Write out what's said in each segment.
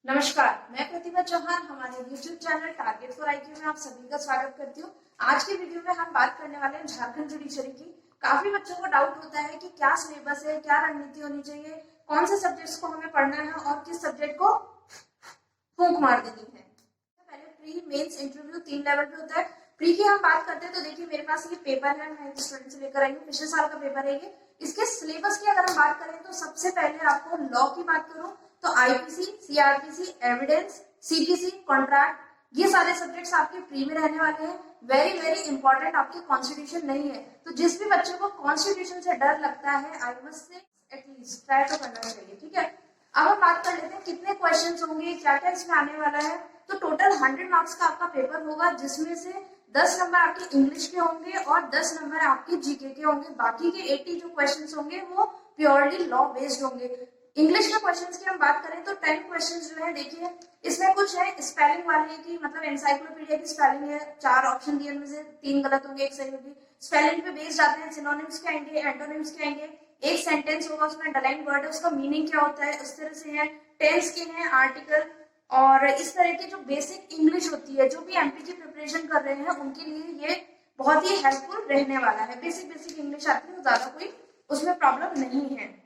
नमस्कार, मैं प्रतिभा चौहान हमारे YouTube channel target for IQ में आप सभी का स्वागत करती हूँ। आज की वीडियो में हम बात करने वाले हैं झारखंड जुडिशरी की। काफी बच्चों को डाउट होता है कि क्या सिलेबस है, क्या रणनीति होनी चाहिए, कौन से सब्जेक्ट्स को हमें पढ़ना है और किस सब्जेक्ट को फूंक मार देनी है। पहले प्री मेंस इंटरव्यू 3 लेवल पे होता है। प्री की हम बात करते हैं तो देखिए मेरे पास ये पेपर है, मैं स्टूडेंट से लेकर आई हूँ, पिछले साल का पेपर है ये। इसके सिलेबस की अगर हम बात करें तो सबसे पहले आपको लॉ की बात करूं तो IPC, CrPC, evidence, CPC, contract, ये सारे सब्जेक्ट्स आपके प्री में रहने वाले हैं। वेरी वेरी इंपॉर्टेंट, आपके कॉन्स्टिट्यूशन नहीं है तो जिस भी बच्चे को कॉन्स्टिट्यूशन से डर लगता है I must say at least try तो करना चाहिए। ठीक है, अब हम बात कर लेते हैं कितने क्वेश्चंस होंगे, क्या क्या इसमें आने वाला है। तो टोटल 100 मार्क्स का आपका पेपर होगा, जिसमें से 10 नंबर आपके इंग्लिश के होंगे और 10 नंबर आपके जीके के होंगे। बाकी के 80 जो क्वेश्चंस होंगे वो प्योरली लॉ बेस्ड होंगे। इंग्लिश के क्वेश्चंस की हम बात करें तो 10 क्वेश्चंस जो है देखिए इसमें कुछ है स्पेलिंग वाले की, मतलब एनसाइक्लोपीडिया की स्पेलिंग है। 4 ऑप्शन दिए, उनमें से 3 गलत होंगे, 1 सही होगी। स्पेलिंग पे बेस्ड आते हैं, सिनोनिम्स के आएंगे, एंटोनिम्स के आएंगे। एक सेंटेंस होगा उसमें अंडरलाइन वर्ड है, उसका मीनिंग क्या होता है, उस तरह से है। टेंस के हैं, आर्टिकल और इस तरह की जो बेसिक इंग्लिश होती है, जो भी एमपी की प्रिपरेशन कर रहे हैं उनके लिए ये बहुत ही हेल्पफुल रहने वाला है। बेसिक इंग्लिश आती है, ज्यादा कोई उसमें प्रॉब्लम नहीं है।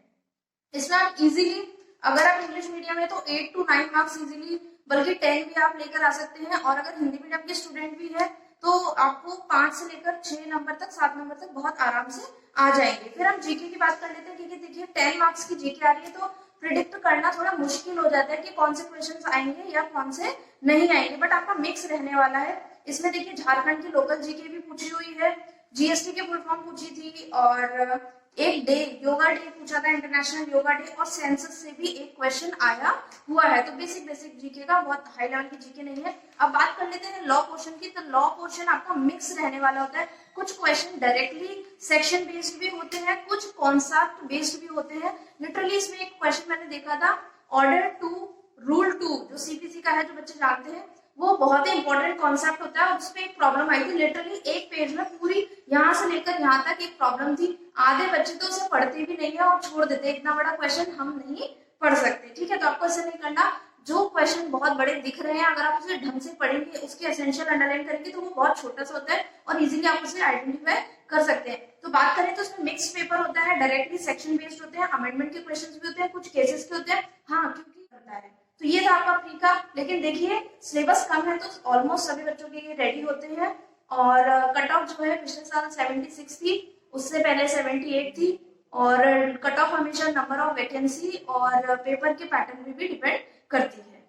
इसमें आप इजीली, अगर आप इंग्लिश मीडियम है तो 8 to 9 मार्क्स इजीली, बल्कि 10 भी आप लेकर आ सकते हैं। और अगर हिंदी मीडियम के स्टूडेंट भी है तो आपको 5 से लेकर 6 नंबर तक, 7 नंबर तक बहुत आराम से आ जाएंगे। फिर हम जीके की बात कर लेते हैं, क्योंकि देखिए 10 मार्क्स की जीके आ रही है तो प्रिडिक्ट करना थोड़ा मुश्किल हो जाता है कि कौन से क्वेश्चंस आएंगे या कौन से नहीं आएंगे, बट आपका मिक्स रहने वाला है। इसमें देखिए झारखंड की लोकल जीके भी पूछी हुई है, जीएसटी के फुल फॉर्म पूछी थी, और एक डे योगा डे पूछा था, इंटरनेशनल योगा डे, और सेंसस से भी एक क्वेश्चन आया हुआ है। तो बेसिक जीके का, बहुत हाई लेवल की जीके नहीं है। अब बात कर लेते हैं लॉ पोर्शन की। तो लॉ पोर्शन आपका मिक्स रहने वाला होता है। कुछ क्वेश्चन डायरेक्टली सेक्शन बेस्ड भी होते हैं, कुछ कॉन्सेप्ट बेस्ड भी होते हैं। लिटरली इसमें एक क्वेश्चन मैंने देखा था, ऑर्डर 2 रूल 2 जो सीपीसी का है, जो बच्चे जानते हैं, वो बहुत ही इंपॉर्टेंट कॉन्सेप्ट होता है। उस पर एक प्रॉब्लम आई थी, लिटरली एक पेज में पूरी यहाँ से लेकर यहाँ तक एक प्रॉब्लम थी। आधे बच्चे तो उसे पढ़ते भी नहीं है और छोड़ देते, इतना बड़ा क्वेश्चन हम नहीं पढ़ सकते। ठीक है, तो आपको ऐसा नहीं करना। जो क्वेश्चन बहुत बड़े दिख रहे हैं, अगर आप उसे ढंग से पढ़ेंगे, उसके एसेंशियल अंडरलाइन करेंगे, तो वो बहुत छोटा सा होता है और इजीली आप उसे आइडेंटिफाई कर सकते हैं। तो बात करें तो उसमें मिक्स पेपर होता है, डायरेक्टली सेक्शन बेस्ड होते हैं, अमेंडमेंट के क्वेश्चन भी होते हैं, कुछ केसेस के होते हैं। हाँ, क्योंकि होता है। तो ये था आपका प्री का। लेकिन देखिए सिलेबस कम है तो ऑलमोस्ट सभी बच्चों के लिए रेडी होते हैं। और कट ऑफ जो है पिछले साल 76 थी, उससे पहले 78 थी। और कट ऑफ हमेशा नंबर ऑफ वैकेंसी और पेपर के पैटर्न में भी डिपेंड करती है।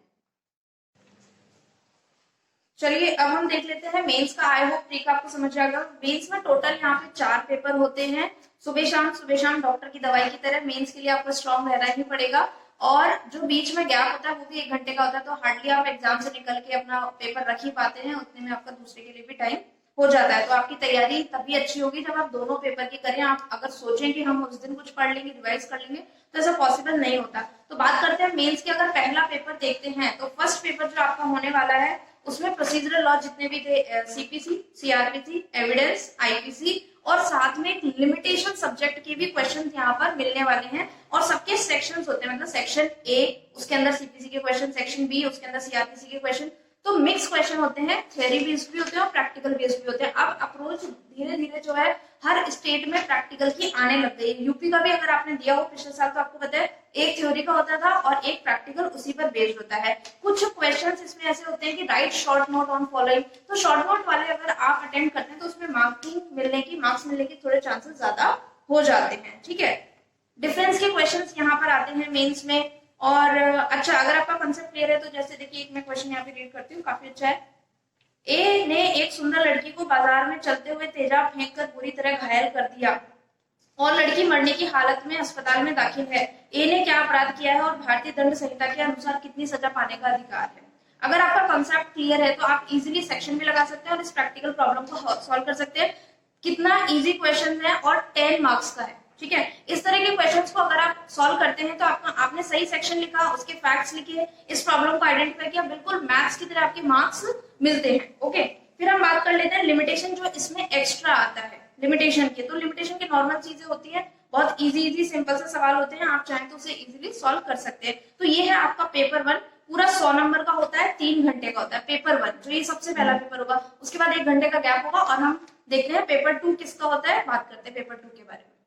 चलिए अब हम देख लेते हैं मेंस का। आई होप प्री का आपको समझ आएगा। मेंस में टोटल यहाँ पे 4 पेपर होते हैं। सुबह शाम डॉक्टर की दवाई की तरह मेंस के लिए आपको स्ट्रॉन्ग रहना ही पड़ेगा। और जो बीच में गैप होता है वो भी 1 घंटे का होता है, तो हार्डली आप एग्जाम से निकल के अपना पेपर रख ही पाते हैं, उतने में आपका दूसरे के लिए भी टाइम हो जाता है। तो आपकी तैयारी तभी अच्छी होगी जब आप दोनों पेपर की करें। आप अगर सोचें कि हम उस दिन कुछ पढ़ लेंगे, रिवाइज कर लेंगे, तो ऐसा पॉसिबल नहीं होता। तो बात करते हैं मेंस की। अगर पहला पेपर देखते हैं तो फर्स्ट पेपर जो आपका होने वाला है उसमें प्रोसीजरल लॉ जितने भी थे, सीपीसी, सीआरपीसी, एविडेंस, आईपीसी, और साथ में एक लिमिटेशन सब्जेक्ट के भी क्वेश्चन यहाँ पर मिलने वाले हैं। और सबके सेक्शंस होते हैं, मतलब सेक्शन ए उसके अंदर सीपीसी के क्वेश्चन, सेक्शन बी उसके अंदर सीआरपीसी के क्वेश्चन। तो मिक्स क्वेश्चन होते हैं, थ्योरी बेस्ड भी होते हैं और प्रैक्टिकल बेस्ड भी होते हैं। अब अप्रोच धीरे धीरे जो है हर स्टेट में प्रैक्टिकल की आने लग गई। यूपी का भी अगर आपने दिया हो पिछले साल तो आपको पता है एक थ्योरी का होता था और एक प्रैक्टिकल उसी पर बेस्ड होता है। कुछ क्वेश्चंस इसमें ऐसे होते हैं कि right short note on following, तो शॉर्ट नोट वाले अगर आप अटेंड करते हैं तो उसमें मार्क्स मिलने के थोड़े चांसेस ज्यादा हो जाते हैं। ठीक है, डिफरेंस के क्वेश्चंस यहाँ पर आते हैं मेंस में। और अच्छा, अगर आपका कंसेप्ट क्लियर है तो जैसे देखिए एक मैं क्वेश्चन यहाँ पे रीड करती हूँ, काफी अच्छा है। ए ने एक सुंदर लड़की को बाजार में चलते हुए तेजाब फेंककर बुरी तरह घायल कर दिया और लड़की मरने की हालत में अस्पताल में दाखिल है। ए ने क्या अपराध किया है और भारतीय दंड संहिता के अनुसार कितनी सजा पाने का अधिकार है। अगर आपका कंसेप्ट क्लियर है तो आप इजीली सेक्शन भी लगा सकते हैं और इस प्रैक्टिकल प्रॉब्लम को सॉल्व कर सकते हैं। कितना इजी क्वेश्चन है और 10 मार्क्स का है। ठीक है, इस तरह के क्वेश्चंस को अगर आप सॉल्व करते हैं तो आपने सही सेक्शन लिखा, उसके फैक्ट्स लिखे, इस प्रॉब्लम को आइडेंटिफाई किया, बिल्कुल मैथ्स की तरह आपके मार्क्स मिलते हैं। ओके, फिर हम बात कर लेते हैं लिमिटेशन जो इसमें एक्स्ट्रा आता है लिमिटेशन के। तो लिमिटेशन की नॉर्मल चीजें होती है, बहुत इजी सिंपल से सवाल होते हैं, आप चाहें तो उसे इजीली सॉल्व कर सकते हैं। तो ये है आपका पेपर 1। पूरा 100 नंबर का होता है, 3 घंटे का होता है पेपर 1, जो ये सबसे पहला पेपर होगा। उसके बाद 1 घंटे का गैप होगा और हम देखते हैं पेपर 2 किसका होता है, बात करते हैं पेपर 2 के बारे में।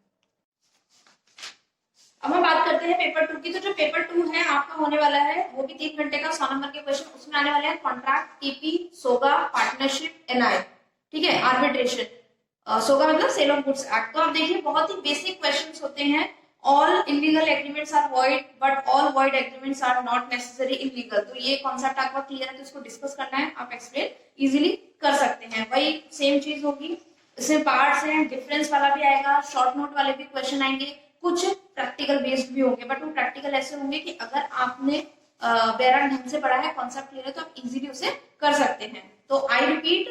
अब हम बात करते हैं पेपर 2 की। तो जो पेपर 2 है आपका होने वाला है वो भी 3 घंटे का, 100 नंबर के क्वेश्चन उसमें आने वाले हैं। कॉन्ट्रैक्ट, टीपी, सोगा, पार्टनरशिप, एनआई, ठीक है, आर्बिट्रेशन। सोगा मतलब सेल ऑफ गुड्स एक्ट। तो आप देखिए बहुत ही बेसिक क्वेश्चंस होते हैं। All illegal agreements are void but all void agreements are not necessary illegal. तो ये कॉन्सेप्ट आपका क्लियर है तो इसको डिस्कस करना है, आप एक्सप्लेन इजीली कर सकते हैं। वही सेम चीज होगी, इसमें पार्ट्स हैं, डिफरेंस वाला भी आएगा, शॉर्ट नोट वाले भी क्वेश्चन आएंगे, कुछ प्रैक्टिकल बेस्ड भी होंगे। बट वो प्रैक्टिकल ऐसे होंगे कि अगर आपने बैरान ढंग से पढ़ा है, कॉन्सेप्ट क्लियर है, तो आप इजीली उसे कर सकते हैं। तो आई रिपीट,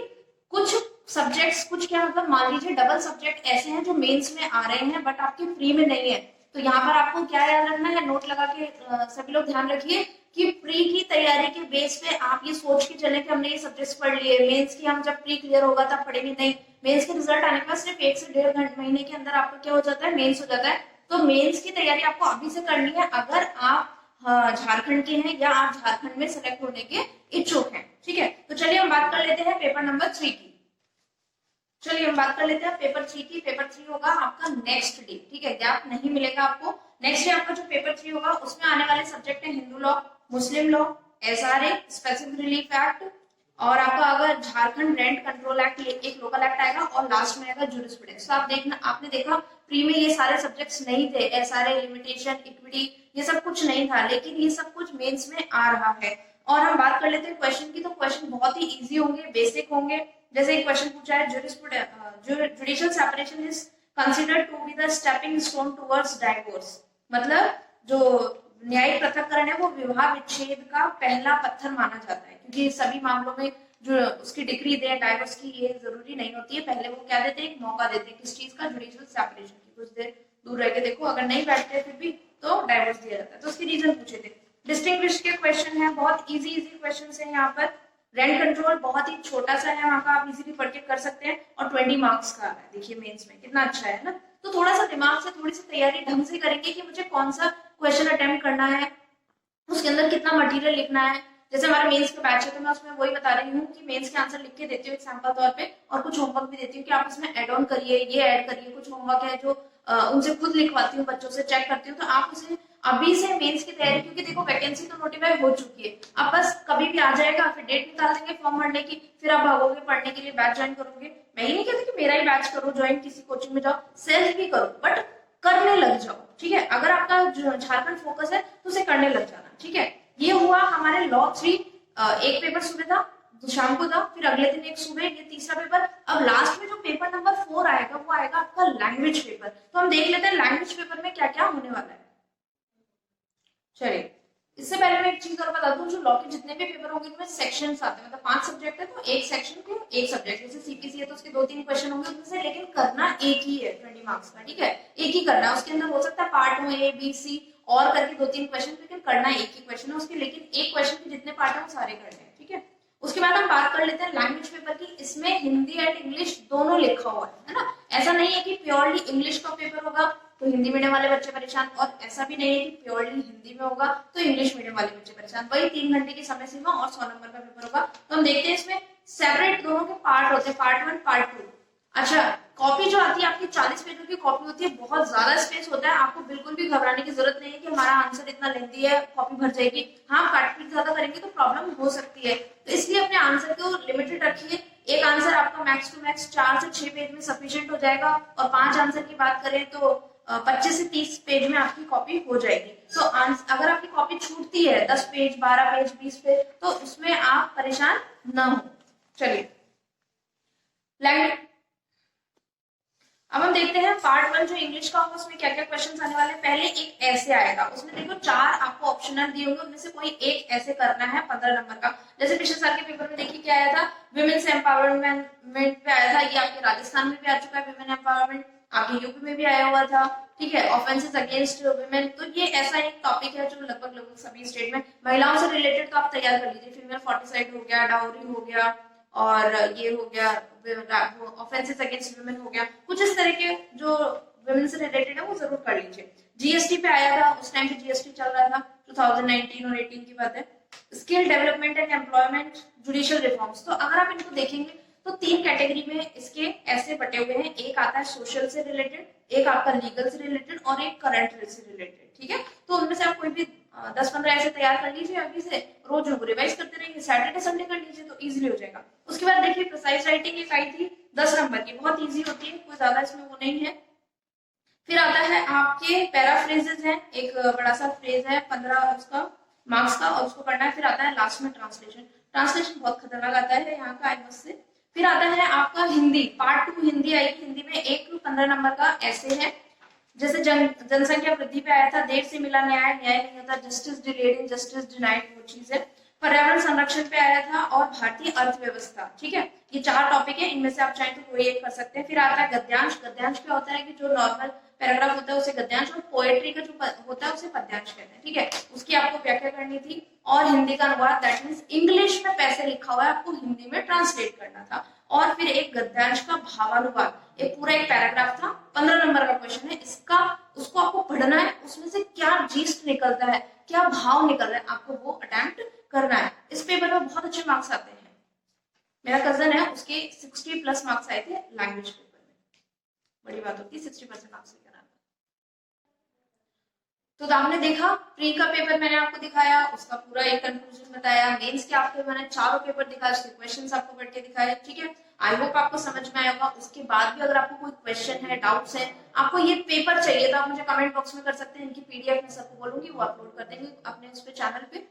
कुछ सब्जेक्ट्स, कुछ क्या मतलब मान लीजिए डबल सब्जेक्ट ऐसे हैं जो मेंस में आ रहे हैं बट आपके प्री में नहीं है। तो यहाँ पर आपको क्या याद रखना है, नोट लगा के सभी लोग ध्यान रखिए कि प्री की तैयारी के बेस पे आप ये सोच के चले कि हमने ये सब्जेक्ट्स पढ़ लिए, मेंस की हम जब प्री क्लियर होगा तब पढ़ेंगे, नहीं। मेंस के रिजल्ट आने के बाद सिर्फ 1 से 1.5 महीने के अंदर आपका क्या हो जाता है, मेंस हो जाता है। तो मेंस की तैयारी आपको अभी से करनी है अगर आप झारखंड के हैं या आप झारखंड में सेलेक्ट होने के इच्छुक हैं, ठीक है। तो चलिए हम बात कर लेते हैं पेपर नंबर 3 की। चलिए हम बात कर लेते हैं पेपर 3 की। पेपर 3 होगा आपका नेक्स्ट डे, ठीक है, गैप नहीं मिलेगा आपको। नेक्स्ट डे आपका जो पेपर 3 होगा उसमें आने वाले सब्जेक्ट है हिंदू लॉ, मुस्लिम law, SRA, specific relief act, और आपका अगर झारखंड रेंट कंट्रोल एक्ट, एक लोकल एक्ट आएगा, और लास्ट में आएगा जूरिस्प्रूडेंस। तो आप देखना, आपने देखा प्री में ये सारे सब्जेक्ट्स नहीं थे, एसआरए, लिमिटेशन, इक्विटी, ये सब कुछ नहीं था, लेकिन ये सब कुछ मेंस में आ रहा है। और हम बात कर लेते हैं क्वेश्चन की। तो क्वेश्चन बहुत ही इजी होंगे, बेसिक होंगे। जैसे एक क्वेश्चन पूछा है, judicial separation is considered to be the stepping stone towards divorce. मतलब जो न्यायिक पृथक्करण है वो विवाह विच्छेद का पहला पत्थर माना जाता है, क्योंकि सभी मामलों में जो उसकी डिग्री दे डाइवोर्स की ये जरूरी नहीं होती है। पहले वो क्या देते हैं, एक मौका देते हैं, किस चीज का, जुडिशियल सेपरेशन की। कुछ देर दूर रह के देखो, अगर नहीं बैठते फिर भी तो डाइवोर्स दिया जाता है। तो उसकी रीजन पूछे थे। डिस्टिंग्विश के क्वेश्चन है, बहुत इजी क्वेश्चन है यहाँ पर। रेंट कंट्रोल बहुत ही छोटा सा है वहां का, आप इजीली पढ़ के कर सकते हैं, और 20 मार्क्स का है। देखिए मेंस में कितना अच्छा है ना। तो थोड़ा सा दिमाग से, थोड़ी सी तैयारी ढंग से करेंगे कि मुझे कौन सा क्वेश्चन अटेम्प्ट करना है, उसके अंदर कितना मटेरियल लिखना है। जैसे हमारा मेंस का बैच है तो मैं उसमें वही बता रही हूँ कि मेंस के आंसर लिख के देती हूँ एक सैंपल तौर पे, और कुछ होमवर्क भी देती हूँ कि आप इसमें एड ऑन करिए, ये ऐड करिए। कुछ होमवर्क है जो उनसे खुद लिखवाती हूँ, बच्चों से चेक करती हूँ। तो आप उसे अभी से मेंस की तैयारी, क्योंकि देखो वैकेंसी तो नोटिफाई हो चुकी है, अब बस कभी भी आ जाएगा, फिर डेट निकाल देंगे फॉर्म भरने की, फिर आप भागोगे पढ़ने के लिए, बैच ज्वाइन करोगे। मैं ये नहीं कहती कि मेरा ही बैच करो ज्वाइन, किसी कोचिंग में जाओ, सेल्फ भी करो, बट करने लग जाओ, ठीक है। अगर आपका झारखंड फोकस है तो उसे करने लग जाना, ठीक है। ये हुआ हमारे लॉ 3। एक पेपर सुबह था, शाम को था, फिर अगले दिन एक सुबह, ये तीसरा पेपर। अब लास्ट में जो पेपर नंबर 4 आएगा वो आएगा आपका लैंग्वेज पेपर। तो हम देख लेते हैं लैंग्वेज पेपर में क्या क्या होने वाला है। चलिए, इससे पहले मैं एक चीज और बता दूं, जो लॉ के जितने भी पेपर होंगे उनमें सेक्शंस आते हैं, मतलब 5 सब्जेक्ट है तो एक सेक्शन के एक सब्जेक्ट। जैसे सीपीसी है तो उसके 2-3 क्वेश्चन होंगे उसमें से, लेकिन करना एक ही है 20 मार्क्स का, ठीक है, एक ही करना है। उसके अंदर हो सकता है पार्ट में ए बी सी और करके 2-3 क्वेश्चन, लेकिन करना एक ही क्वेश्चन है उसके, लेकिन एक क्वेश्चन के जितने पार्ट है वो सारे करने हैं, ठीक है। उसके बाद हम बात कर लेते हैं लैंग्वेज पेपर की। इसमें हिंदी एंड इंग्लिश दोनों लिखा हुआ है ना। ऐसा नहीं है कि प्योरली इंग्लिश का पेपर होगा तो हिंदी मीडियम वाले बच्चे परेशान, और ऐसा भी नहीं है कि प्योरली हिंदी में होगा तो इंग्लिश मीडियम वाले बच्चे परेशान। वही 3 घंटे की समय सीमा और 100 नंबर का पेपर होगा। तो हम देखते हैं इसमें सेपरेट दोनों के पार्ट होते हैं, पार्ट 1 पार्ट 2। अच्छा, कॉपी जो आती है आपकी 40 पेजों की कॉपी होती है, बहुत ज्यादा स्पेस होता है। आपको बिल्कुल भी घबराने की जरूरत नहीं है कि हमारा आंसर इतना लेंथी है, कॉपी भर जाएगी। हाँ, काट पीट ज्यादा करेंगे तो प्रॉब्लम हो सकती है, तो इसलिए अपने आंसर को लिमिटेड रखिए। एक आंसर आपका मैक्स टू मैक्स 4 से 6 पेज में सफिशिएंट हो जाएगा, और 5 आंसर की बात करें तो 25 से 30 पेज में आपकी कॉपी हो जाएगी। तो अगर आपकी कॉपी छूटती है 10 पेज, 12 पेज, 20 पेज, तो उसमें आप परेशान ना हो। चलिए, लैंग्वेज अब हम देखते हैं पार्ट 1 जो इंग्लिश का होगा उसमें क्या क्या क्वेश्चंस आने वाले हैं। पहले एक ऐसे आएगा, उसमें देखो 4 आपको ऑप्शनल दिए होंगे, उनमें से कोई एक ऐसे करना है 15 नंबर का। जैसे पिछले साल के पेपर में देखिए क्या आया था, विमेन्स एम्पावरमेंट पे आया था। ये आपके राजस्थान में भी आ चुका है विमेन एम्पावरमेंट, आपके यूपी में भी आया हुआ था, ठीक है। ऑफेंसेस अगेंस्ट विमेन, तो ये ऐसा एक टॉपिक है जो लगभग सभी स्टेट में महिलाओं से रिलेटेड, तो आप तैयार कर लीजिए। फीमेल फॉर्टिसाइड हो गया, डाउरी हो गया, और ये हो गया ऑफेंसेस अगेंस्ट वुमेन हो गया, कुछ इस तरह के जो वुमेन से रिलेटेड है वो जरूर कर लीजिए। जीएसटी पे आया था, उस टाइम पे जीएसटी चल रहा था, 2019 और 18 की बात है। Skill development and employment, judicial reforms. तो अगर आप इनको देखेंगे तो 3 कैटेगरी में इसके ऐसे बटे हुए हैं, एक आता है सोशल से रिलेटेड, एक आपका लीगल से रिलेटेड और एक करंट से रिलेटेड। ठीक है, तो उनमें से आप कोई भी 10-15 ऐसे तैयार कर लीजिए, अभी से रोज उनको रिवाइज करते रहिए, सैटरडे संडे कर लीजिए तो इजीली हो जाएगा। उसके बाद देखिए प्रिसाइज राइटिंग एक आई थी 10 नंबर की, बहुत इजी होती है, कोई ज्यादा इसमें वो नहीं है। फिर आता है आपके पैराफ्रेजेस है, एक बड़ा सा फ्रेज है 15 उसका मार्क्स का और उसको पढ़ना है। फिर आता है लास्ट में ट्रांसलेशन, ट्रांसलेशन बहुत खतरनाक आता है यहाँ का आई से। फिर आता है आपका हिंदी, पार्ट 2 हिंदी आएगी, हिंदी में एक 15 नंबर का ऐसे है, जैसे जनसंख्या वृद्धि पे आया था, देर से मिला न्याय, न्याय नहीं होता, justice delayed in justice denied, वो चीज है। पर्यावरण संरक्षण पे आया था और भारतीय अर्थव्यवस्था। ठीक है, ये 4 टॉपिक है, इनमें से आप चाहें तो कोई एक कर सकते हैं। फिर आता है गद्यांश, गद्यांश क्या होता है कि जो नॉर्मल पैराग्राफ होता है उसे गद्यांश, और पोएट्री का जो होता है उसे पद्यांश कहते हैं। ठीक है, उसकी आपको व्याख्या करनी थी। और हिंदी का अनुवाद, दैट मींस इंग्लिश में पैसे लिखा हुआ है, आपको हिंदी में ट्रांसलेट करना था। और फिर एक गद्यांश का भावानुवाद, एक पूरा एक पैराग्राफ था, 15 नंबर का क्वेश्चन है इसका, उसको आपको पढ़ना है, उसमें से क्या जीस्ट निकलता है, क्या भाव निकल रहा है, आपको वो अटेम्प्ट करना है। इस पेपर में बहुत अच्छे मार्क्स आते हैं, मेरा कजन है उसके 60+ मार्क्स आए थे लैंग्वेज पेपर में, बड़ी बात होती है 60% मार्क्स लेकर आना। तो आपने देखा प्री का पेपर मैंने आपको दिखाया, उसका पूरा एक कंक्लूजन बताया। मेंस के आपके मैंने चारों पेपर दिखाए, उसके क्वेश्चंस आपको बैठ के दिखाए। ठीक है, आई होप आपको समझ में आया होगा। उसके बाद भी अगर आपको कोई क्वेश्चन है, डाउट्स है, आपको ये पेपर चाहिए तो आप मुझे कमेंट बॉक्स में कर सकते हैं, इनकी पीडीएफ में सबको बोलूंगी, वो अपलोड कर देंगे अपने उस पे चैनल पे।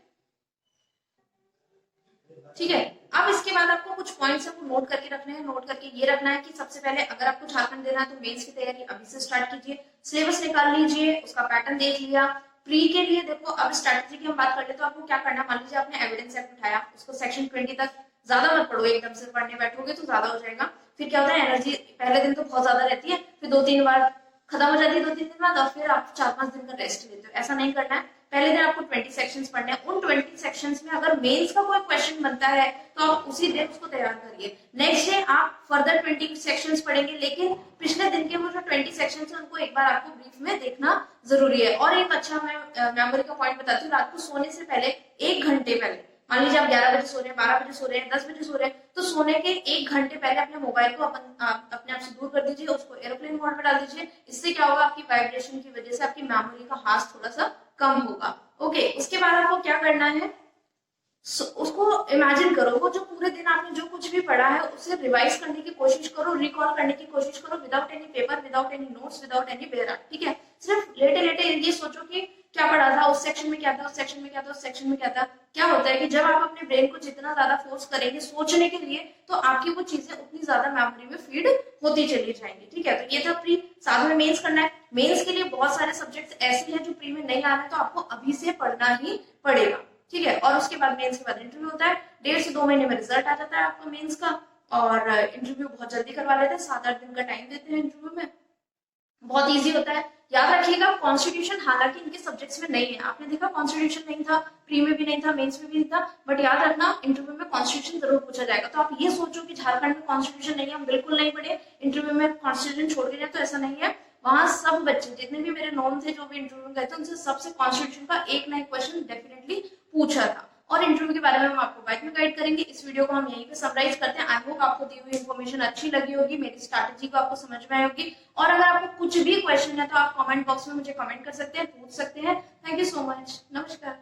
ठीक है, अब इसके बाद आपको कुछ पॉइंट्स है वो नोट करके रखने हैं। नोट करके ये रखना है कि सबसे पहले अगर आपको झारखंड देना है तो मेंस की तैयारी अभी से स्टार्ट कीजिए, सिलेबस निकाल लीजिए, उसका पैटर्न देख लिया। प्री के लिए देखो, अब स्ट्रैटेजी की हम बात कर ले तो आपको क्या करना, मान लीजिए आपने एविडेंस एक्ट उठाया, उसको सेक्शन 20 तक ज्यादा मत पढ़ो, एकदम से पढ़ने बैठोगे तो ज्यादा हो जाएगा। फिर क्या होता है, एनर्जी पहले दिन तो बहुत ज्यादा रहती है, फिर 2-3 बार खत्म हो जाती है, 2-3 दिन बाद, और फिर आप 4-5 दिन का रेस्ट लेते हो। ऐसा नहीं करना है, पहले दिन आपको 20 सेक्शंस पढ़ने हैं। उन 20 सेक्शंस में अगर मेंस का कोई क्वेश्चन बनता है तो आप उसी दिन उसको तैयार करिए। नेक्स्ट डे आप फर्दर 20 सेक्शंस पढ़ेंगे, लेकिन पिछले दिन के वो जो 20 सेक्शंस है उनको एक बार आपको ब्रीफ में देखना जरूरी है। और एक अच्छा मैं मेमोरी का पॉइंट बताती हूँ, रात को सोने से पहले 1 घंटे पहले, मान लीजिए आप 11 बजे सो रहे हैं, 12 बजे सो रहे हैं, 10 बजे सो रहे हैं, तो सोने के 1 घंटे पहले अपने मोबाइल को अपने आप से दूर कर दीजिए, उसको एरोप्लेन मोड में डाल दीजिए। इससे क्या होगा, आपकी वाइब्रेशन की वजह से आपकी मेमोरी का हाथ थोड़ा सा कम होगा। ओके, उसके बाद आपको क्या करना है, उसको इमेजिन करो, वो जो पूरे दिन आपने जो कुछ भी पढ़ा है उसे रिवाइज करने की कोशिश करो, रिकॉल करने की कोशिश करो, without any paper, without any notes, without any बेरा। ठीक है, सिर्फ लेटे लेटे ये सोचो कि क्या पढ़ा था, उस सेक्शन में क्या था, उस सेक्शन में क्या था, उस सेक्शन में क्या था। क्या होता है कि जब आप अपने ब्रेन को जितना ज्यादा फोर्स करेंगे सोचने के लिए, तो आपकी वो चीजें उतनी ज्यादा मेमोरी में फीड होती चली जाएंगी। ठीक है, तो ये था प्री। साथ में मेंस करना है। मेंस के लिए बहुत सारे सब्जेक्ट्स ऐसे हैं जो प्री में नहीं आ रहे, तो आपको अभी से पढ़ना ही पड़ेगा। ठीक है, और उसके बाद मेंस के बाद इंटरव्यू होता है, 1.5 से 2 महीने में रिजल्ट आ जाता है आपका मेंस का, और इंटरव्यू बहुत जल्दी करवा लेते हैं, 7-8 दिन का टाइम देते हैं इंटरव्यू में, बहुत इजी होता है। याद रखिएगा कॉन्स्टिट्यूशन हालांकि इनके सब्जेक्ट्स में नहीं है, आपने देखा कॉन्स्टिट्यूशन नहीं था, प्री में भी नहीं था, मेंस में भी नहीं था, बट याद रखना इंटरव्यू में कॉन्स्टिट्यूशन जरूर पूछा जाएगा। तो आप ये सोचो कि झारखंड में कॉन्स्टिट्यूशन नहीं है, हम बिल्कुल नहीं पढ़े, इंटरव्यू में कॉन्स्टिट्यूशन छोड़ के जाए, तो ऐसा नहीं है। वहां सब बच्चे जितने भी मेरे नॉन थे जो भी इंटरव्यू में गए थे, उनसे सबसे कॉन्स्टिट्यूशन का एक ना एक क्वेश्चन डेफिनेटली पूछा था। और इंटरव्यू के बारे में हम आपको बाद में गाइड करेंगे। इस वीडियो को हम यहीं पे समराइज करते हैं। आई होप आपको दी हुई इन्फॉर्मेशन अच्छी लगी होगी, मेरी स्ट्रैटेजी को आपको समझ में आई होगी। और अगर आपको कुछ भी क्वेश्चन है तो आप कमेंट बॉक्स में मुझे कमेंट कर सकते हैं, पूछ सकते हैं। थैंक यू सो मच, नमस्कार।